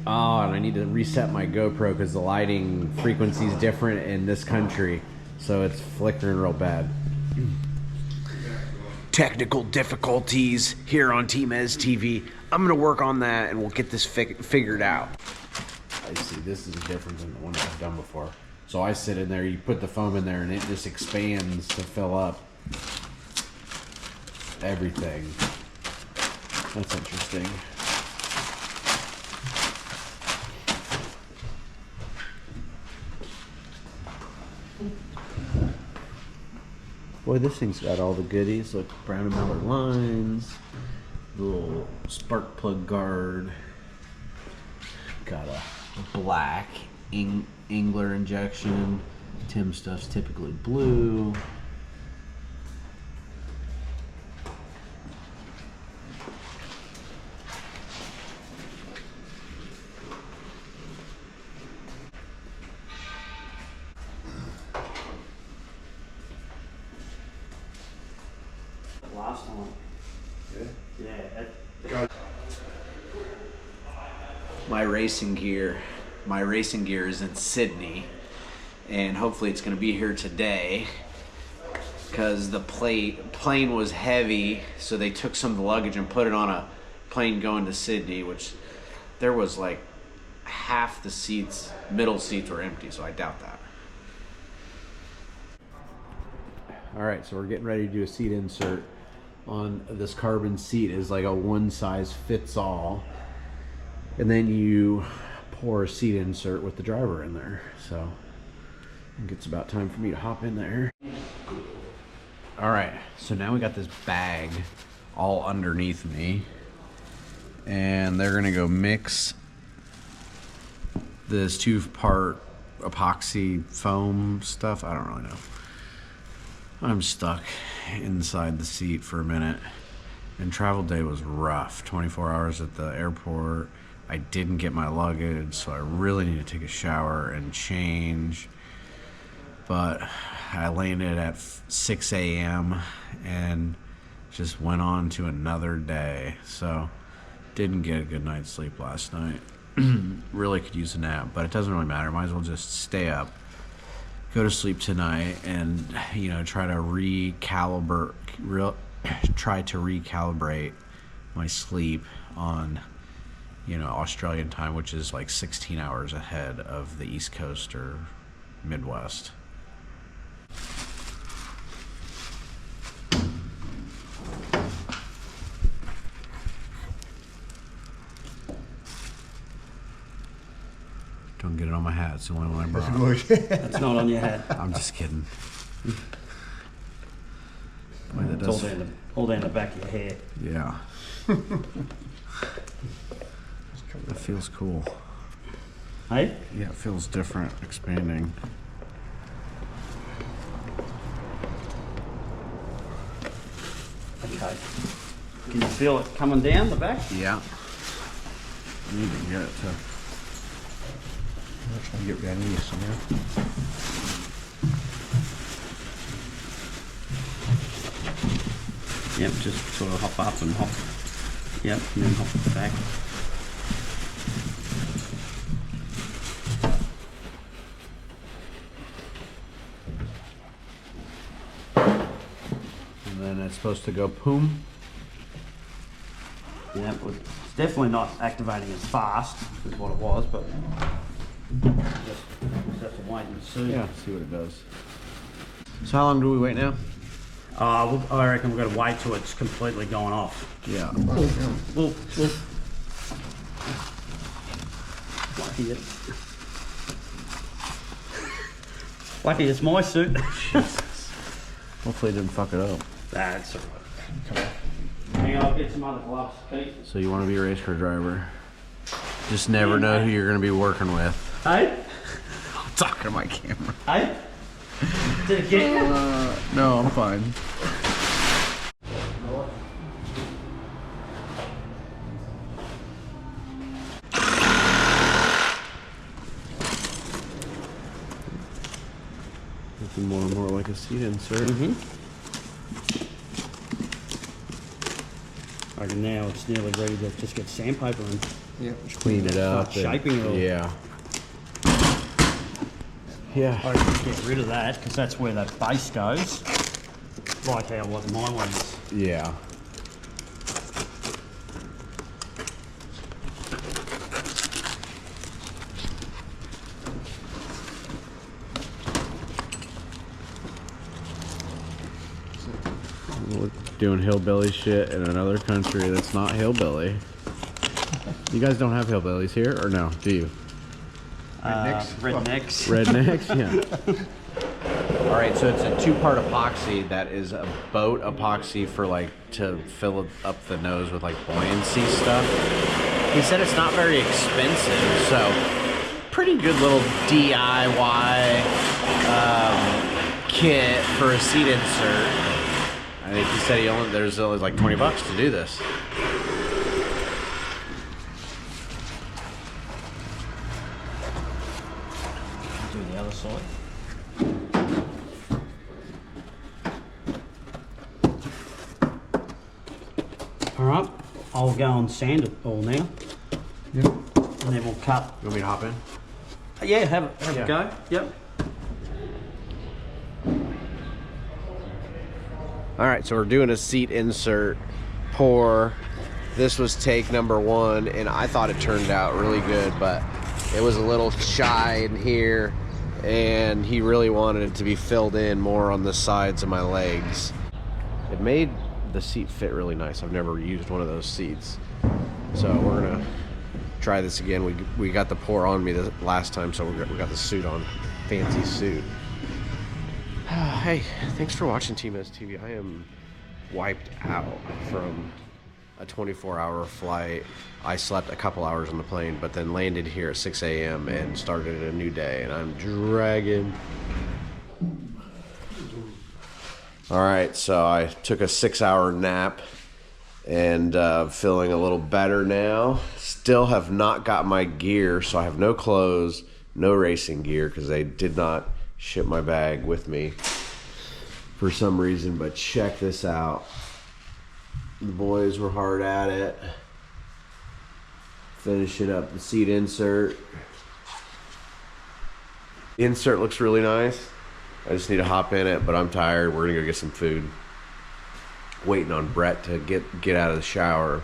Oh, and I need to reset my GoPro because the lighting frequency is different in this country, so it's flickering real bad. Technical difficulties here on Tmeztv. I'm gonna work on that and we'll get this figured out. I see, this is different than the one that I've done before. So I sit in there, you put the foam in there and it just expands to fill up everything. That's interesting. Boy, this thing's got all the goodies. Look, brown and Miller lines, little spark plug guard, got a black Engler injection. Tim stuff's typically blue. Last time. Yeah. My racing gear is in Sydney, and hopefully it's going to be here today because the plane was heavy, so they took some of the luggage and put it on a plane going to Sydney, which there was like half the seats, middle seats were empty, so I doubt that. All right, so we're getting ready to do a seat insert on this carbon seat. Is like a one size fits all, and then you pour a seat insert with the driver in there. So I think it's about time for me to hop in there. All right, so now we got this bag all underneath me, and they're gonna go mix this 2-part epoxy foam stuff. I don't really know. I'm stuck inside the seat for a minute, and travel day was rough. 24 hours at the airport. I didn't get my luggage, so I really need to take a shower and change. But I landed at 6 a.m. and just went on to another day. So didn't get a good night's sleep last night. Really could use a nap, but it doesn't really matter. Might as well just stay up, go to sleep tonight, and try to recalibrate my sleep on Australian time, which is like 16 hours ahead of the East Coast or Midwest. Don't get it on my hat. It's the only one I brought. That's not on your hat. I'm just kidding. Boy, that It's all down the back of your hair. Yeah. That feels cool. Hey? Yeah, it feels different, expanding. Okay. Can you feel it coming down the back? Yeah. I need to get it to. I'm trying to get ready somewhere. Yep, just sort of hop up and hop. Yep, and then hop back. And then it's supposed to go boom. Yeah, it's definitely not activating as fast as what it was, but just have to wait and see. Yeah, see what it does. So how long do we wait now? I reckon we've got to wait till it's completely gone off. Yeah. Lucky it's my suit. Hopefully it didn't fuck it up. That's all right. Hang on, I'll get some other gloves, Pete. So you want to be a race car driver. Just never know who you're going to be working with. Hey? I'm talking to my camera. Hey? Did it get you? No, I'm fine. Looking more and more like a seat insert. I reckon now it's nearly ready to just get sandpaper and Clean it up. start shaping it all. Yeah. Yeah. I reckon get rid of that because that's where that base goes. Like how what my one is. Yeah. We're doing hillbilly shit in another country that's not hillbilly. You guys don't have hillbillies here, or no? Do you? Rednecks. Rednecks, yeah. All right, so it's a two-part epoxy that is a boat epoxy for like to fill up the nose with like buoyancy stuff. He said it's not very expensive, so pretty good little DIY kit for a seat insert. I think he said there's only like $20 to do this. Do the other side. All right, I'll go and sand it all now. Yep. And then we'll cut. You want me to hop in? Yeah, have a go. Yep. All right, so we're doing a seat insert pour. This was take number 1, and I thought it turned out really good, but it was a little shy in here, and he really wanted it to be filled in more on the sides of my legs. It made the seat fit really nice. I've never used one of those seats. So we're gonna try this again. We got the pour on me the last time, so we got the suit on. Fancy suit. Hey, thanks for watching Tmeztv. I am wiped out from a 24-hour flight. I slept a couple hours on the plane, but then landed here at 6 a.m. and started a new day, and I'm dragging. All right, so I took a 6-hour nap and feeling a little better now. Still have not got my gear, so I have no clothes, no racing gear, because they did not ship my bag with me for some reason, but check this out. The boys were hard at it, finishing up the seat insert. The insert looks really nice. I just need to hop in it, but I'm tired. We're gonna go get some food. Waiting on Brett to get out of the shower.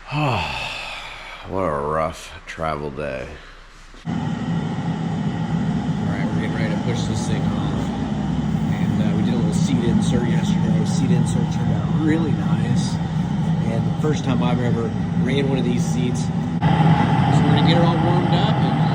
What a rough travel day. We're getting ready to push this thing off, and we did a little seat insert yesterday. Seat insert turned out really nice, and the first time I've ever ran one of these seats. So we're gonna get it all warmed up and